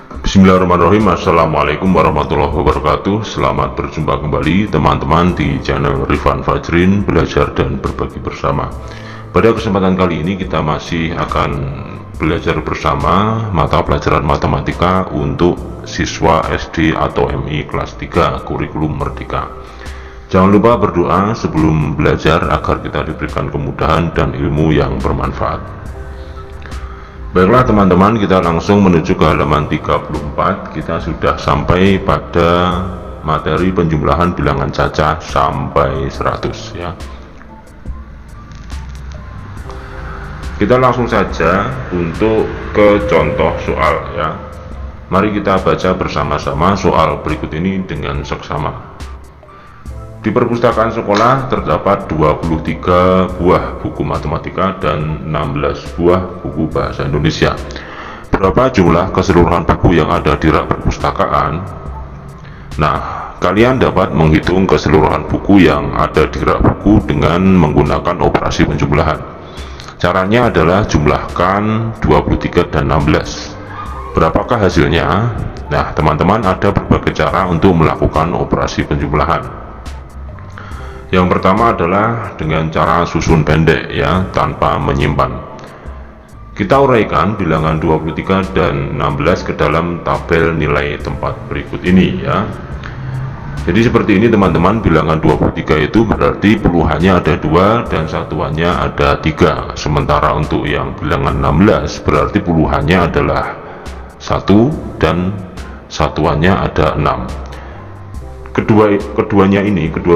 Bismillahirrahmanirrahim. Assalamualaikum warahmatullahi wabarakatuh. Selamat berjumpa kembali teman-teman di channel Rifan Fajrin, belajar dan berbagi bersama. Pada kesempatan kali ini kita masih akan belajar bersama mata pelajaran matematika untuk siswa SD atau MI kelas 3 kurikulum Merdeka. Jangan lupa berdoa sebelum belajar agar kita diberikan kemudahan dan ilmu yang bermanfaat. Baiklah teman-teman, kita langsung menuju ke halaman 34. Kita sudah sampai pada materi penjumlahan bilangan cacah sampai 100 ya. Kita langsung saja untuk ke contoh soal ya. Mari kita baca bersama-sama soal berikut ini dengan seksama. Di perpustakaan sekolah terdapat 23 buah buku matematika dan 16 buah buku bahasa Indonesia. Berapa jumlah keseluruhan buku yang ada di rak perpustakaan? Nah, kalian dapat menghitung keseluruhan buku yang ada di rak buku dengan menggunakan operasi penjumlahan. Caranya adalah jumlahkan 23 dan 16. Berapakah hasilnya? Nah, teman-teman, ada berbagai cara untuk melakukan operasi penjumlahan. Yang pertama adalah dengan cara susun pendek ya, tanpa menyimpan. Kita uraikan bilangan 23 dan 16 ke dalam tabel nilai tempat berikut ini ya. Jadi seperti ini teman-teman, bilangan 23 itu berarti puluhannya ada 2 dan satuannya ada 3. Sementara untuk yang bilangan 16 berarti puluhannya adalah 1 dan satuannya ada 6. Kedua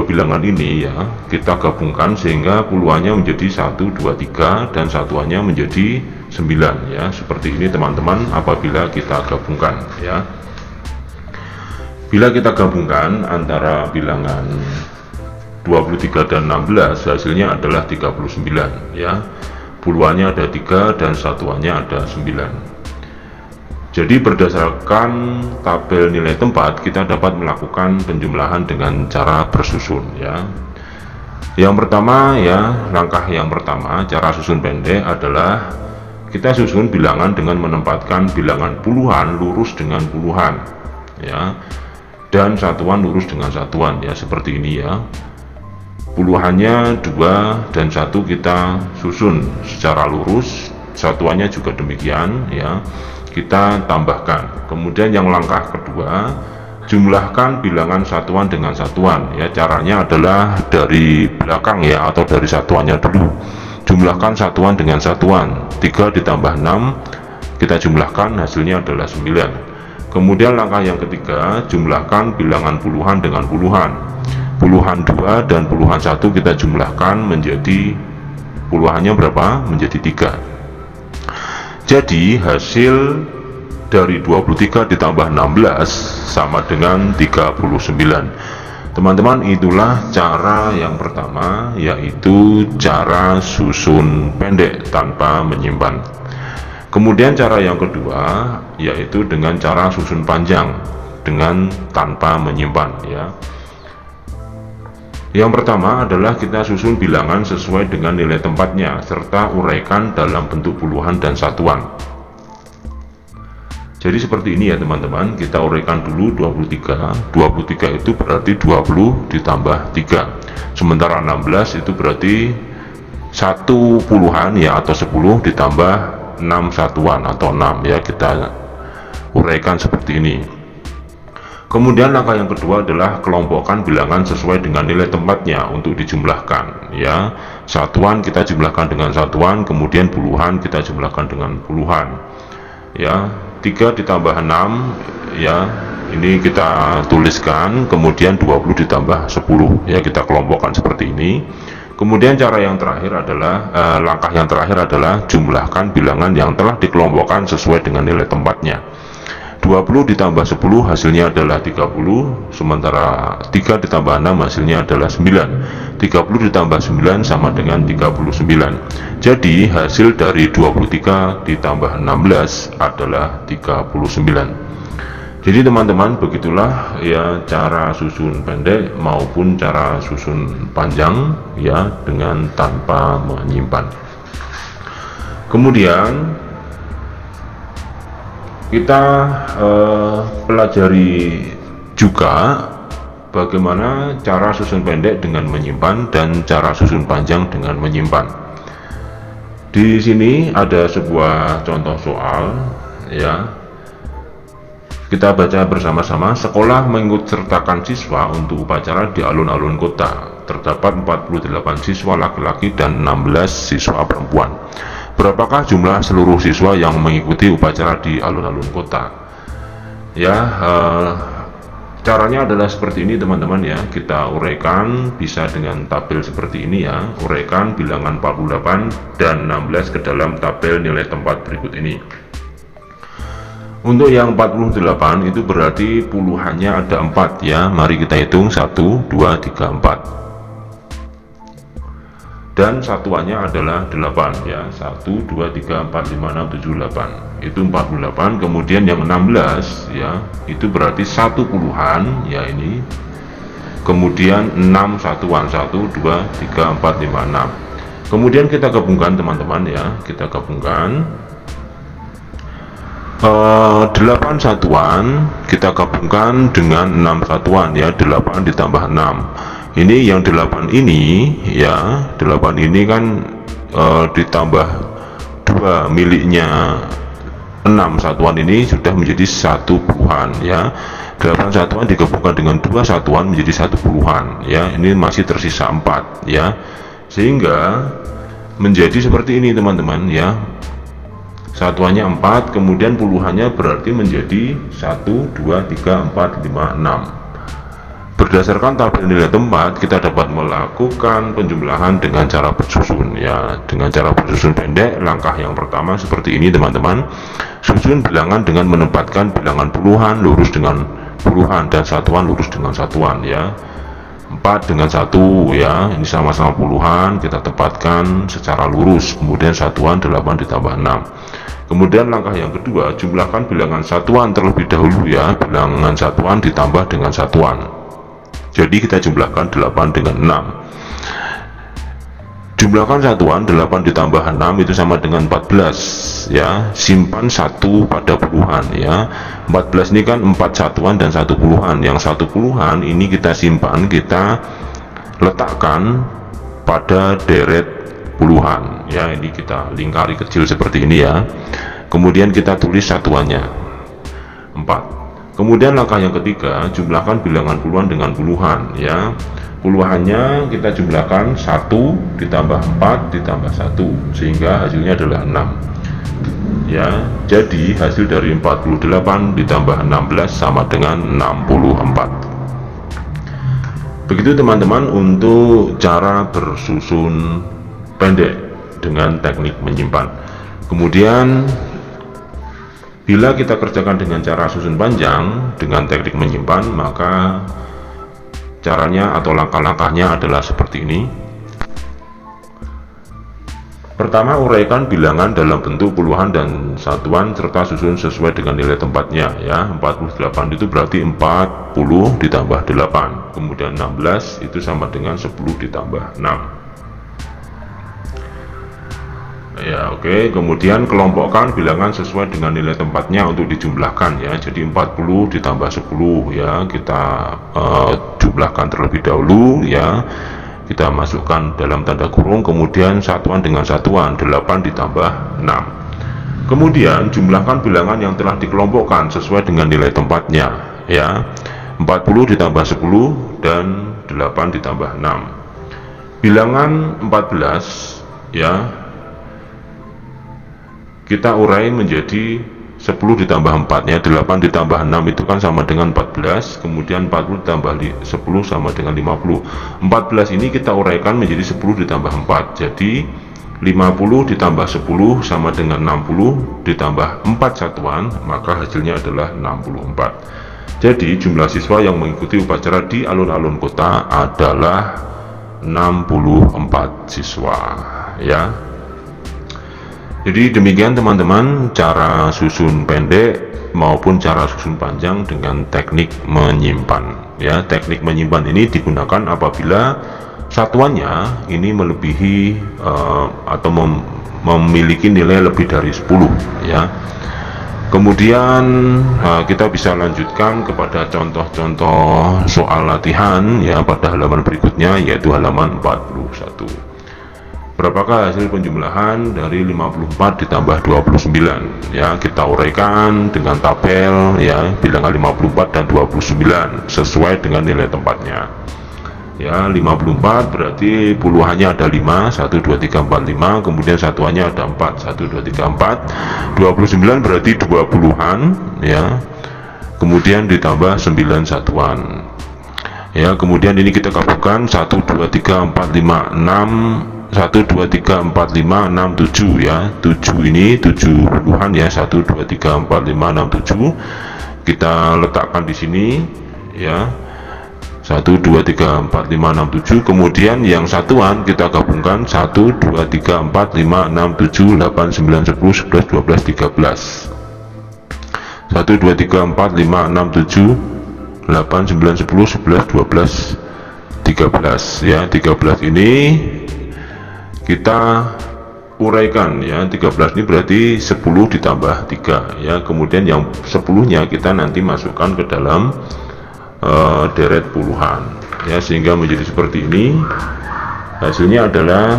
bilangan ini ya kita gabungkan sehingga puluhannya menjadi 1, 2, 3 dan satuannya menjadi 9 ya. Seperti ini teman-teman apabila kita gabungkan ya. Bila kita gabungkan antara bilangan 23 dan 16 hasilnya adalah 39 ya. Puluhannya ada 3 dan satuannya ada 9. Jadi berdasarkan tabel nilai tempat kita dapat melakukan penjumlahan dengan cara bersusun ya. Yang pertama ya, langkah yang pertama cara susun pendek adalah kita susun bilangan dengan menempatkan bilangan puluhan lurus dengan puluhan ya, dan satuan lurus dengan satuan ya, seperti ini ya. Puluhannya 2 dan 1 kita susun secara lurus, satuannya juga demikian ya, kita tambahkan. Kemudian yang langkah kedua, jumlahkan bilangan satuan dengan satuan ya. Caranya adalah dari belakang ya, atau dari satuannya dulu. Jumlahkan satuan dengan satuan. 3 ditambah 6 kita jumlahkan, hasilnya adalah 9. Kemudian langkah yang ketiga, jumlahkan bilangan puluhan dengan puluhan. Puluhan 2 dan puluhan 1 kita jumlahkan menjadi, puluhannya berapa? Menjadi 3. Jadi hasil dari 23 ditambah 16 sama dengan 39. Teman-teman, itulah cara yang pertama, yaitu cara susun pendek tanpa menyimpan. Kemudian cara yang kedua yaitu dengan cara susun panjang dengan tanpa menyimpan ya. Yang pertama adalah kita susun bilangan sesuai dengan nilai tempatnya serta uraikan dalam bentuk puluhan dan satuan. Jadi seperti ini ya teman-teman, kita uraikan dulu 23. 23 itu berarti 20 ditambah 3. Sementara 16 itu berarti 1 puluhan ya, atau 10 ditambah 6 satuan atau 6 ya, kita uraikan seperti ini. Kemudian langkah yang kedua adalah kelompokkan bilangan sesuai dengan nilai tempatnya untuk dijumlahkan ya. Satuan kita jumlahkan dengan satuan, kemudian puluhan kita jumlahkan dengan puluhan ya. 3 ditambah 6 ya, ini kita tuliskan, kemudian 20 ditambah 10 ya, kita kelompokkan seperti ini. Kemudian cara yang terakhir adalah langkah yang terakhir adalah jumlahkan bilangan yang telah dikelompokkan sesuai dengan nilai tempatnya. 20 ditambah 10 hasilnya adalah 30, sementara 3 ditambah 6 hasilnya adalah 9. 30 ditambah 9 sama dengan 39. Jadi hasil dari 23 ditambah 16 adalah 39. Jadi teman-teman, begitulah ya cara susun pendek maupun cara susun panjang ya, dengan tanpa menyimpan. Kemudian kita pelajari juga bagaimana cara susun pendek dengan menyimpan dan cara susun panjang dengan menyimpan. Di sini ada sebuah contoh soal, ya. Kita baca bersama-sama. Sekolah mengikutsertakan siswa untuk upacara di alun-alun kota. Terdapat 48 siswa laki-laki dan 16 siswa perempuan. Berapakah jumlah seluruh siswa yang mengikuti upacara di alun-alun kota? Ya, caranya adalah seperti ini teman-teman ya. Kita uraikan bisa dengan tabel seperti ini ya. Uraikan bilangan 48 dan 16 ke dalam tabel nilai tempat berikut ini. Untuk yang 48 itu berarti puluhannya ada 4 ya. Mari kita hitung 1, 2, 3, 4. Dan satuannya adalah 8 ya. 1, 2, 3, 4, 5, 6, 7, 8. Itu 48. Kemudian yang 16 ya, itu berarti 1 puluhan ya ini. Kemudian 6 satuan, 1, 2, 3, 4, 5, 6. Kemudian kita gabungkan teman-teman ya. Kita gabungkan 8 satuan kita gabungkan dengan 6 satuan ya. 8 ditambah 6, ini yang 8 ini ya. 8 ini kan ditambah 2 miliknya 6 satuan ini sudah menjadi 1 puluhan ya. 8 satuan digabungkan dengan 2 satuan menjadi 1 puluhan ya. Ini masih tersisa 4 ya, sehingga menjadi seperti ini teman-teman ya. Satuannya 4, kemudian puluhannya berarti menjadi 1, 2, 3, 4, 5, 6. Berdasarkan tabel nilai tempat, kita dapat melakukan penjumlahan dengan cara bersusun ya. Dengan cara bersusun pendek, langkah yang pertama seperti ini teman-teman. Susun bilangan dengan menempatkan bilangan puluhan lurus dengan puluhan dan satuan lurus dengan satuan ya. 4 dengan 1 ya, ini sama-sama puluhan, kita tempatkan secara lurus. Kemudian satuan 8 ditambah 6. Kemudian langkah yang kedua, jumlahkan bilangan satuan terlebih dahulu ya. Bilangan satuan ditambah dengan satuan. Jadi kita jumlahkan 8 dengan 6. Jumlahkan satuan 8 ditambah 6 itu sama dengan 14 ya. Simpan 1 pada puluhan ya. 14 ini kan 4 satuan dan 1 puluhan. Yang 1 puluhan ini kita simpan, kita letakkan pada deret puluhan ya. Ini kita lingkari kecil seperti ini ya. Kemudian kita tulis satuannya 4. Kemudian langkah yang ketiga, jumlahkan bilangan puluhan dengan puluhan ya. Puluhannya kita jumlahkan 1 ditambah 4 ditambah 1 sehingga hasilnya adalah 6 ya. Jadi hasil dari 48 ditambah 16 sama dengan 64. Begitu teman-teman untuk cara bersusun pendek dengan teknik menyimpan. Kemudian bila kita kerjakan dengan cara susun panjang dengan teknik menyimpan, maka caranya atau langkah-langkahnya adalah seperti ini. Pertama, uraikan bilangan dalam bentuk puluhan dan satuan serta susun sesuai dengan nilai tempatnya ya. 48 itu berarti 40 ditambah 8. Kemudian 16 itu sama dengan 10 ditambah 6. Ya, oke. Kemudian kelompokkan bilangan sesuai dengan nilai tempatnya untuk dijumlahkan ya. Jadi 40 ditambah 10 ya. Kita jumlahkan terlebih dahulu ya. Kita masukkan dalam tanda kurung, kemudian satuan dengan satuan 8 ditambah 6. Kemudian jumlahkan bilangan yang telah dikelompokkan sesuai dengan nilai tempatnya ya. 40 ditambah 10 dan 8 ditambah 6. Bilangan 14 ya, kita urai menjadi 10 ditambah 4 ya. 8 ditambah 6 itu kan sama dengan 14. Kemudian 40 ditambah 10 sama dengan 50. 14 ini kita uraikan menjadi 10 ditambah 4. Jadi 50 ditambah 10 sama dengan 60 ditambah 4 satuan, maka hasilnya adalah 64. Jadi jumlah siswa yang mengikuti upacara di alun-alun kota adalah 64 siswa ya. Jadi demikian teman-teman cara susun pendek maupun cara susun panjang dengan teknik menyimpan ya. Teknik menyimpan ini digunakan apabila satuannya ini melebihi atau memiliki nilai lebih dari 10 ya. Kemudian kita bisa lanjutkan kepada contoh-contoh soal latihan ya pada halaman berikutnya, yaitu halaman 41. Berapakah hasil penjumlahan dari 54 ditambah 29? Ya, kita uraikan dengan tabel ya, bilangan 54 dan 29 sesuai dengan nilai tempatnya. Ya, 54 berarti puluhannya ada 5, 1, 2, 3, 4, 5, kemudian satuannya ada 4, 1, 2, 3, 4, 29 berarti 20-an ya, kemudian ditambah 9 satuan ya, kemudian ini kita gabungkan 1, 2, 3, 4, 5, 6, 1, 2, 3, 4, 5, 6, 7 ya, 7 ini 70-an ya, 1, 2, 3, 4, 5, 6, 7 kita letakkan di sini ya, 1, 2, 3, 4, 5, 6, 7, kemudian yang satuan kita gabungkan 1, 2, 3, 4, 5, 6, 7, 8, 9, 10, 11, 12, 13 1, 2, 3, 4, 5, 6, 7, 8, 9, 10, 11, 12, 13 ya, 13 ini kita uraikan ya, 13 ini berarti 10 ditambah 3 ya, kemudian yang 10 nya kita nanti masukkan ke dalam deret puluhan ya, sehingga menjadi seperti ini. Hasilnya adalah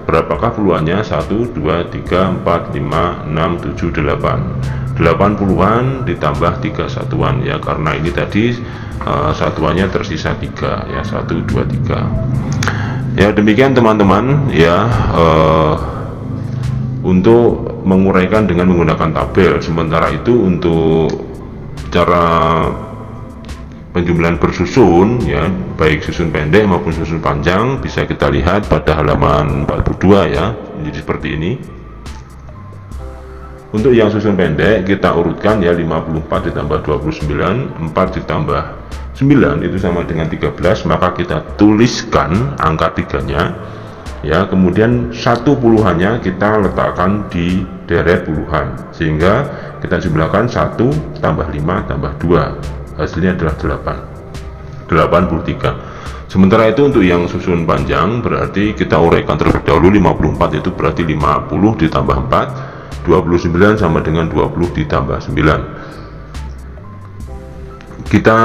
berapakah puluhannya? 1, 2, 3, 4, 5, 6, 7, 8 8 puluhan ditambah 3 satuan ya, karena ini tadi satuannya tersisa 3 ya, 1, 2, 3 ya. Demikian teman-teman ya, untuk menguraikan dengan menggunakan tabel. Sementara itu untuk cara penjumlahan bersusun ya, baik susun pendek maupun susun panjang, bisa kita lihat pada halaman 42 ya, jadi seperti ini. Untuk yang susun pendek kita urutkan ya, 54 ditambah 29, 4 ditambah 9 itu sama dengan 13, maka kita tuliskan angka 3 nya ya, kemudian satu puluhannya kita letakkan di deret puluhan, sehingga kita jumlahkan 1 tambah 5 tambah 2, hasilnya adalah 83. Sementara itu untuk yang susun panjang berarti kita uraikan terlebih dahulu. 54 itu berarti 50 ditambah 4, 29 sama dengan 20 ditambah 9. Kita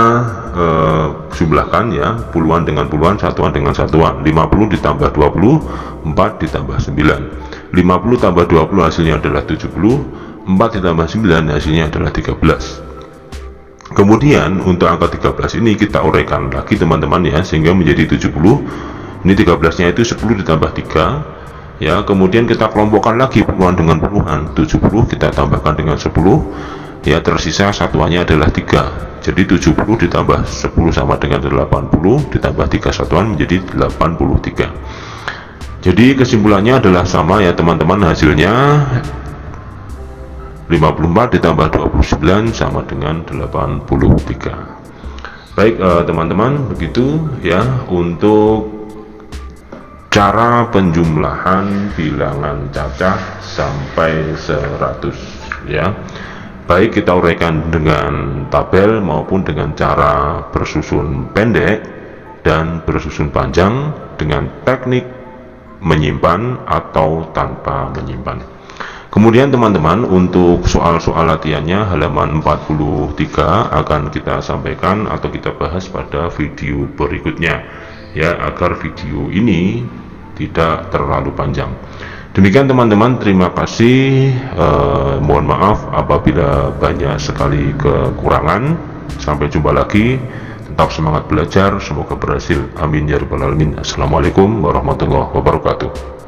jumlahkan ya, puluhan dengan puluhan, satuan dengan satuan. 50 ditambah 20, 4 ditambah 9. 50 tambah 20 hasilnya adalah 70, 4 ditambah 9 hasilnya adalah 13. Kemudian untuk angka 13 ini kita uraikan lagi teman-teman ya, sehingga menjadi 70. Ini 13 nya itu 10 ditambah 3 ya, kemudian kita kelompokkan lagi puluhan dengan puluhan, 70 kita tambahkan dengan 10 ya, tersisa satuannya adalah 3. Jadi 70 ditambah 10 sama dengan 80, ditambah 3 satuan menjadi 83. Jadi kesimpulannya adalah sama ya teman-teman, hasilnya 54 ditambah 29 sama dengan 83. Baik teman-teman, begitu ya untuk cara penjumlahan bilangan cacah sampai 100 ya. Baik kita uraikan dengan tabel maupun dengan cara bersusun pendek dan bersusun panjang dengan teknik menyimpan atau tanpa menyimpan. Kemudian teman-teman, untuk soal-soal latihannya halaman 43 akan kita sampaikan atau kita bahas pada video berikutnya ya, agar video ini tidak terlalu panjang. Demikian teman-teman, terima kasih. Mohon maaf apabila banyak sekali kekurangan. Sampai jumpa lagi. Tetap semangat belajar, semoga berhasil. Amin ya rabbal alamin. Assalamualaikum warahmatullahi wabarakatuh.